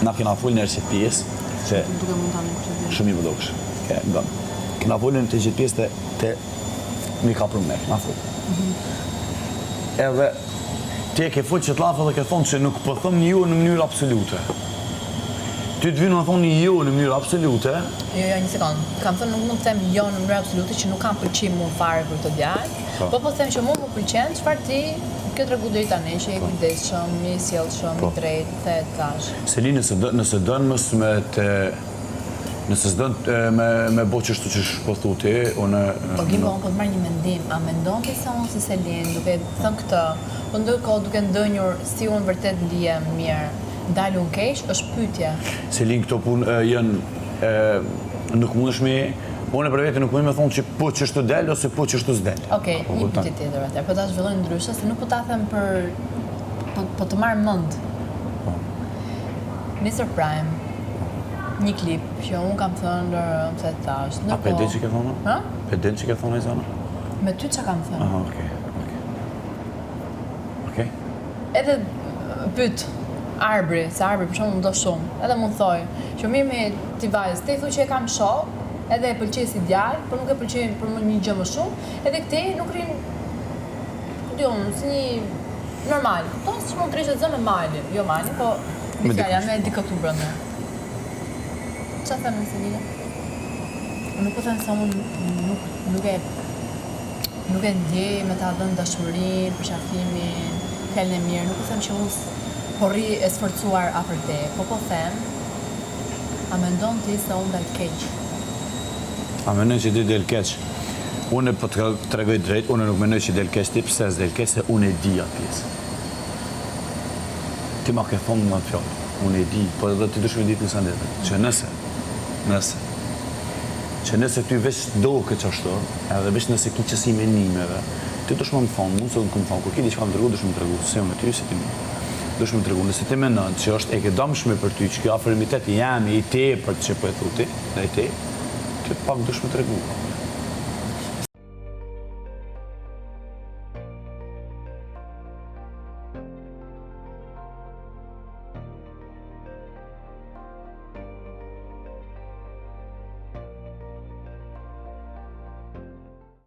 na kena full në rëqet pjesë, që Duke mund tani kështë shumë i më doksh. Kena full në të gjithë pjesë të mi ka për mërë, na full. Edhe ti e ke full që t'lafa dhe ke thonë që nuk po thëmë një ju në mënyrë absolute. Ty të vinë më thonë një jo në mënyrë absolute. Jo, një sekundë. Kam thënë nuk mund të them jo në mënyrë absolute që nuk kam pëlqim mua fare për këtë djalë. Po them që mua më pëlqen çfarë ti ke tregu deri tani që je kujdesshëm, i sjellshëm, i drejtë, the tash. Seli nëse dën mos me të nëse s'dën me bo qështu që po thu ti, unë... Po Gimbo, unë po të marrë një mendim, a mendon të sa unë si Selin, duke thënë këtë, po ndërkohë duke ndënjur si unë vërtet ndihem mirë, dalë unë keq, është pyetje. Selin, këto punë janë, nuk mundesh me, unë për vete nuk mund me thonë që po qështu del ose po qështu s'del. Okej, një pyetje tjetër atër, po ta zhvillojnë ndryshe, se nuk po ta them për, po të marrë mend. Mr. Prime, një klip që unë kam thënë pëse të tash. A pe den që ke thonë? Ha? Pe den që ke thonë e zonë? Me ty që kam thënë. Aha, okej. Edhe pyt Arbri, se Arbri për shumë më do shumë, edhe mund thoj, që mirë me t'i vajzë, ti thu që e kam shoh, edhe e pëlqej si djalë, por nuk e pëlqej për më një gjë më shumë, edhe këti nuk rinë, këtë jo, si një normal, to që mund të rishë të zë me Mali, jo Mali, po me fjalla me di këtu brëndë. Qa thëmë në Selina? Nuk po thëmë se unë nuk e ndjej me ta dhënë dashurin, përshafimin, fjallën e mirë, nuk po thëmë që unë po rri e sforcuar afër te, po them, a mendon ti se unë del keq? A mendon që ti del keq? Unë po të tregoj drejt, unë nuk mendoj që del keq ti, pse s'del keq, se unë e di atë pjesë. Ti ma ke thonë më atë fjallë, unë e di, po edhe ti dush me ditë nësa ndete, që nëse ty veç do këtë qashtu, edhe veç nëse ki qësi me nimeve, ti dush më thonë, mund se unë këmë thonë, kur ki di që kam të regu, dush më të regu, se unë ty, se ti mi. Dush më të regu, nëse ti menon që është e ke damshme për ty, që kjo afërmitet jam i te për që po e thuti, dhe i te, ty pak dush më të regu.